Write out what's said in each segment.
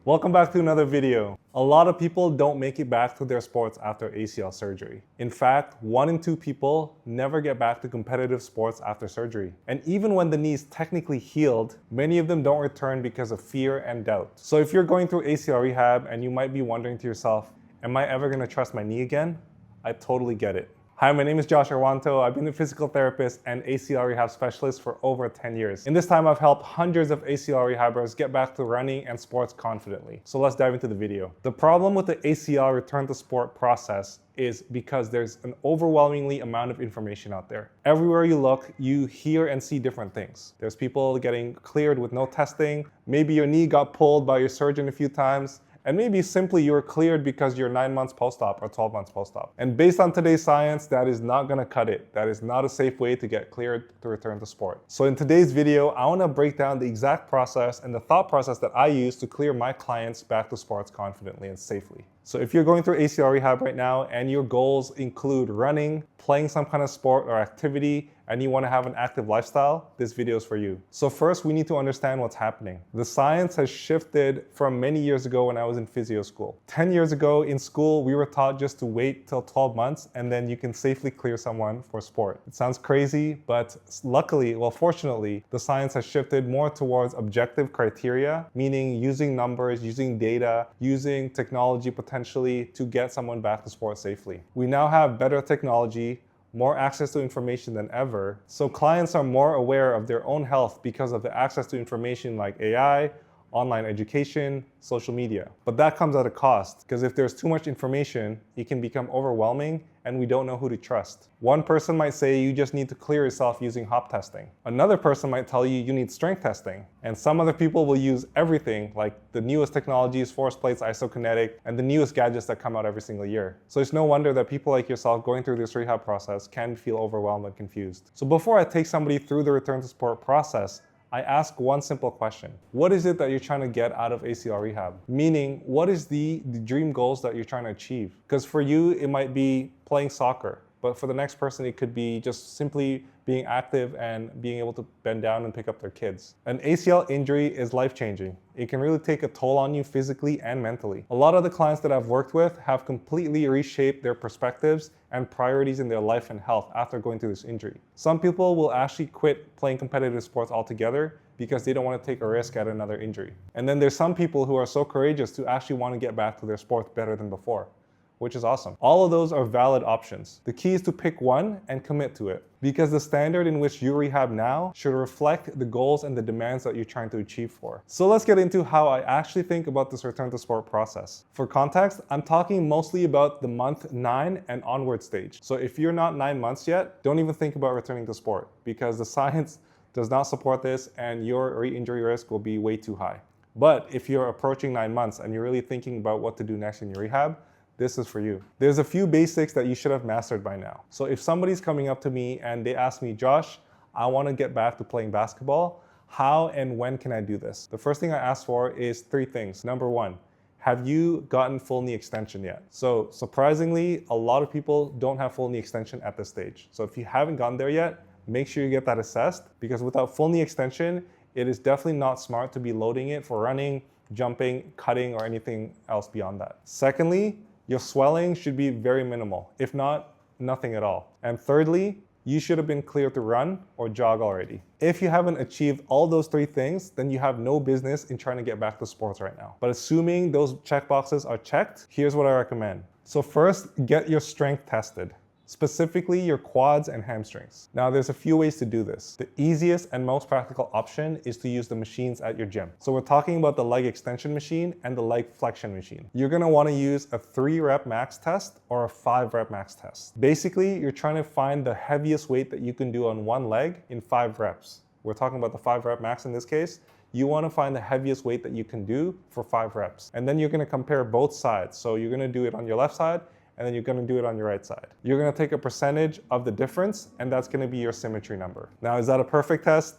Welcome back to another video. A lot of people don't make it back to their sports after ACL surgery. In fact, 1 in 2 people never get back to competitive sports after surgery. And even when the knee is technically healed, many of them don't return because of fear and doubt. So if you're going through ACL rehab and you might be wondering to yourself, am I ever gonna trust my knee again? I totally get it. Hi, my name is Josh Arwanto. I've been a physical therapist and ACL rehab specialist for over 10 years. In this time, I've helped hundreds of ACL rehabbers get back to running and sports confidently. So let's dive into the video. The problem with the ACL return to sport process is because there's an overwhelmingly amount of information out there. Everywhere you look, you hear and see different things. There's people getting cleared with no testing. Maybe your knee got pulled by your surgeon a few times. And maybe simply you were cleared because you're 9 months post-op or 12 months post-op. And based on today's science, that is not gonna cut it. That is not a safe way to get cleared to return to sport. So in today's video, I wanna break down the exact process and the thought process that I use to clear my clients back to sports confidently and safely. So if you're going through ACL rehab right now and your goals include running, playing some kind of sport or activity, and you want to have an active lifestyle, this video is for you. So first, we need to understand what's happening. The science has shifted from many years ago when I was in physio school. 10 years ago in school, we were taught just to wait till 12 months and then you can safely clear someone for sport. It sounds crazy, but luckily, well, fortunately, the science has shifted more towards objective criteria, meaning using numbers, using data, using technology potentially to get someone back to sport safely. We now have better technology, more access to information than ever. So clients are more aware of their own health because of the access to information like AI, online education, social media. But that comes at a cost, because if there's too much information, it can become overwhelming and we don't know who to trust. One person might say you just need to clear yourself using hop testing. Another person might tell you you need strength testing. And some other people will use everything, like the newest technologies, force plates, isokinetic, and the newest gadgets that come out every single year. So it's no wonder that people like yourself going through this rehab process can feel overwhelmed and confused. So before I take somebody through the return to sport process, I ask one simple question. What is it that you're trying to get out of ACL rehab? Meaning, what is the dream goals that you're trying to achieve? Because for you, it might be playing soccer, but for the next person, it could be just simply being active and being able to bend down and pick up their kids. An ACL injury is life-changing. It can really take a toll on you physically and mentally. A lot of the clients that I've worked with have completely reshaped their perspectives and priorities in their life and health after going through this injury. Some people will actually quit playing competitive sports altogether because they don't want to take a risk at another injury. And then there's some people who are so courageous to actually want to get back to their sport better than before, which is awesome. All of those are valid options. The key is to pick one and commit to it, because the standard in which you rehab now should reflect the goals and the demands that you're trying to achieve for. So let's get into how I actually think about this return to sport process. For context, I'm talking mostly about the month 9 and onward stage. So if you're not 9 months yet, don't even think about returning to sport, because the science does not support this and your re-injury risk will be way too high. But if you're approaching 9 months and you're really thinking about what to do next in your rehab, this is for you. There's a few basics that you should have mastered by now. So if somebody's coming up to me and they ask me, Josh, I want to get back to playing basketball, how and when can I do this? The first thing I ask for is 3 things. Number 1, have you gotten full knee extension yet? So surprisingly, a lot of people don't have full knee extension at this stage. So if you haven't gotten there yet, make sure you get that assessed, because without full knee extension, it is definitely not smart to be loading it for running, jumping, cutting, or anything else beyond that. Secondly, your swelling should be very minimal, if not, nothing at all. And thirdly, you should have been cleared to run or jog already. If you haven't achieved all those 3 things, then you have no business in trying to get back to sports right now. But assuming those checkboxes are checked, here's what I recommend. So first, get your strength tested, specifically your quads and hamstrings. Now there's a few ways to do this. The easiest and most practical option is to use the machines at your gym. So we're talking about the leg extension machine and the leg flexion machine. You're gonna wanna use a 3-rep max test or a 5-rep max test. Basically, you're trying to find the heaviest weight that you can do on one leg in 5 reps. We're talking about the 5-rep max in this case. You wanna find the heaviest weight that you can do for 5 reps. And then you're gonna compare both sides. So you're gonna do it on your left side, and then you're gonna do it on your right side. You're gonna take a percentage of the difference, and that's gonna be your symmetry number. Now, is that a perfect test?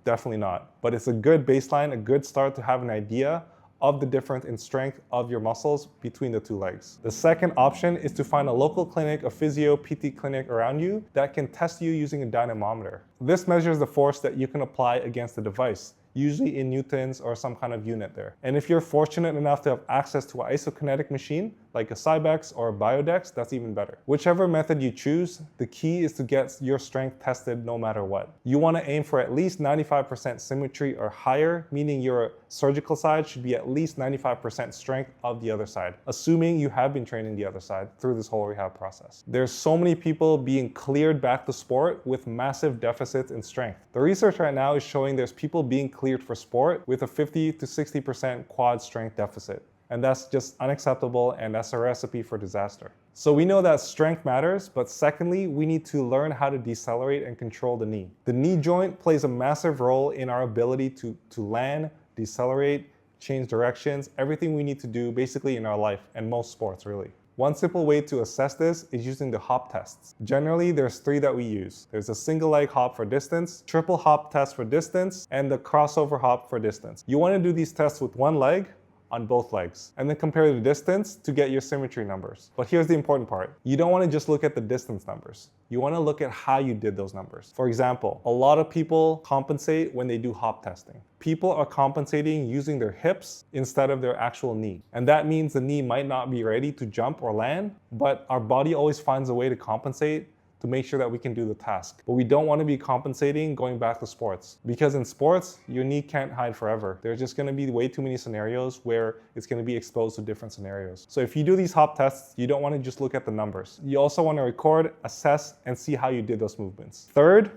Definitely not, but it's a good baseline, a good start to have an idea of the difference in strength of your muscles between the 2 legs. The second option is to find a local clinic, a physio, PT clinic around you that can test you using a dynamometer. This measures the force that you can apply against the device. usually in newtons or some kind of unit there. And if you're fortunate enough to have access to an isokinetic machine, like a Cybex or a Biodex, that's even better. Whichever method you choose, the key is to get your strength tested no matter what. You want to aim for at least 95% symmetry or higher, meaning your surgical side should be at least 95% strength of the other side, assuming you have been training the other side through this whole rehab process. There's so many people being cleared back to sport with massive deficits in strength. The research right now is showing there's people being cleared for sport with a 50 to 60% quad strength deficit. And that's just unacceptable, and that's a recipe for disaster. So we know that strength matters, but secondly, we need to learn how to decelerate and control the knee. The knee joint plays a massive role in our ability to land, decelerate, change directions, everything we need to do basically in our life, and most sports really. One simple way to assess this is using the hop tests. Generally, there's 3 that we use. There's a single leg hop for distance, triple hop test for distance, and the crossover hop for distance. You want to do these tests with one leg, on both legs, and then compare the distance to get your symmetry numbers. But here's the important part. You don't want to just look at the distance numbers. You want to look at how you did those numbers. For example, a lot of people compensate when they do hop testing. People are compensating using their hips instead of their actual knee. And that means the knee might not be ready to jump or land, but our body always finds a way to compensate to make sure that we can do the task. But we don't want to be compensating going back to sports, because in sports, your knee can't hide forever. There's just going to be way too many scenarios where it's going to be exposed to different scenarios. So if you do these hop tests, you don't want to just look at the numbers. You also want to record, assess, and see how you did those movements. Third,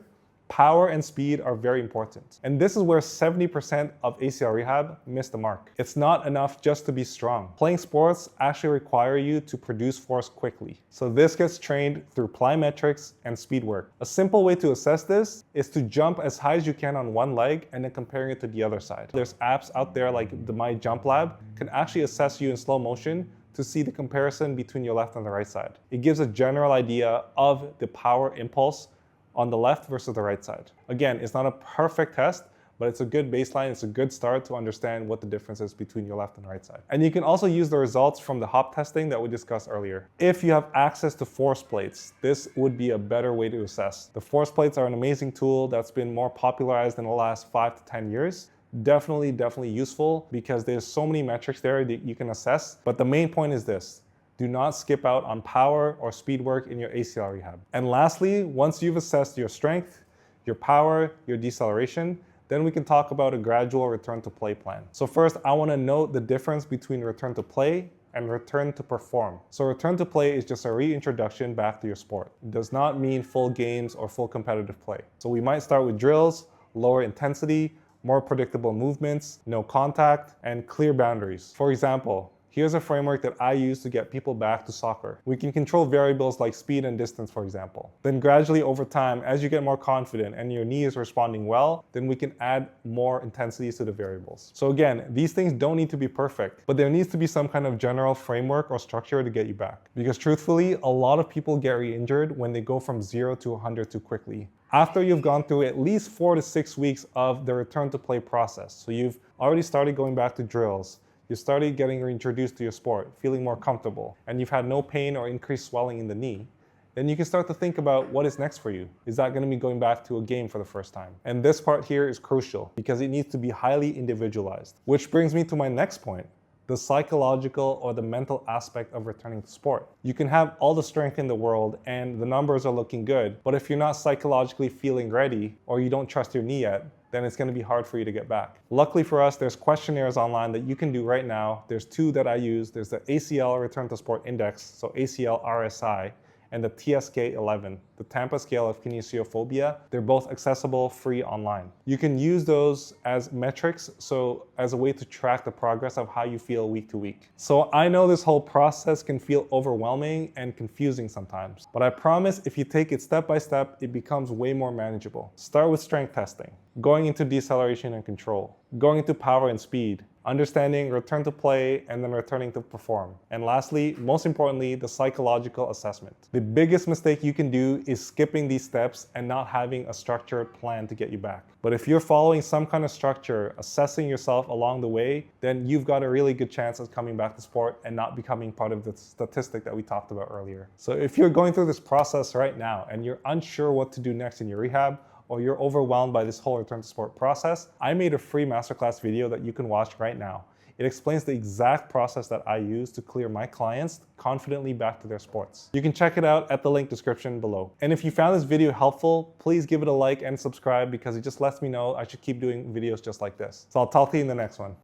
power and speed are very important. And this is where 70% of ACL rehab miss the mark. It's not enough just to be strong. Playing sports actually require you to produce force quickly. So this gets trained through plyometrics and speed work. A simple way to assess this is to jump as high as you can on one leg and then comparing it to the other side. There's apps out there like the My Jump Lab can actually assess you in slow motion to see the comparison between your left and the right side. It gives a general idea of the power impulse on the left versus the right side. Again, it's not a perfect test, but it's a good baseline, it's a good start to understand what the difference is between your left and right side. And you can also use the results from the hop testing that we discussed earlier. If you have access to force plates, this would be a better way to assess. The force plates are an amazing tool that's been more popularized in the last 5 to 10 years. Definitely useful because there's so many metrics there that you can assess. But the main point is this: do not skip out on power or speed work in your ACL rehab. And lastly, once you've assessed your strength, your power, your deceleration, then we can talk about a gradual return to play plan. So first, I want to note the difference between return to play and return to perform. So return to play is just a reintroduction back to your sport. It does not mean full games or full competitive play. So we might start with drills, lower intensity, more predictable movements, no contact, and clear boundaries. For example, here's a framework that I use to get people back to soccer. We can control variables like speed and distance, for example. Then gradually over time, as you get more confident and your knee is responding well, then we can add more intensities to the variables. So again, these things don't need to be perfect, but there needs to be some kind of general framework or structure to get you back. Because truthfully, a lot of people get re-injured when they go from 0 to 100 too quickly. After you've gone through at least 4 to 6 weeks of the return to play process. So you've already started going back to drills, you started getting reintroduced to your sport, feeling more comfortable, and you've had no pain or increased swelling in the knee, then you can start to think about what is next for you. Is that going to be going back to a game for the first time? And this part here is crucial because it needs to be highly individualized. Which brings me to my next point, the psychological or the mental aspect of returning to sport. You can have all the strength in the world and the numbers are looking good, but if you're not psychologically feeling ready or you don't trust your knee yet, then it's going to be hard for you to get back. Luckily for us, there's questionnaires online that you can do right now. There's 2 that I use. There's the ACL Return to Sport Index, so ACL RSI, and the TSK-11, the Tampa Scale of Kinesiophobia. They're both accessible, free online. You can use those as metrics, so as a way to track the progress of how you feel week to week. So I know this whole process can feel overwhelming and confusing sometimes, but I promise if you take it step by step, it becomes way more manageable. Start with strength testing, going into deceleration and control, going into power and speed, understanding return to play, and then returning to perform. And lastly, most importantly, the psychological assessment. The biggest mistake you can do is skipping these steps and not having a structured plan to get you back. But if you're following some kind of structure, assessing yourself along the way, then you've got a really good chance of coming back to sport and not becoming part of the statistic that we talked about earlier. So if you're going through this process right now and you're unsure what to do next in your rehab, or you're overwhelmed by this whole return to sport process, I made a free masterclass video that you can watch right now. It explains the exact process that I use to clear my clients confidently back to their sports. You can check it out at the link description below. And if you found this video helpful, please give it a like and subscribe because it just lets me know I should keep doing videos just like this. So I'll talk to you in the next one.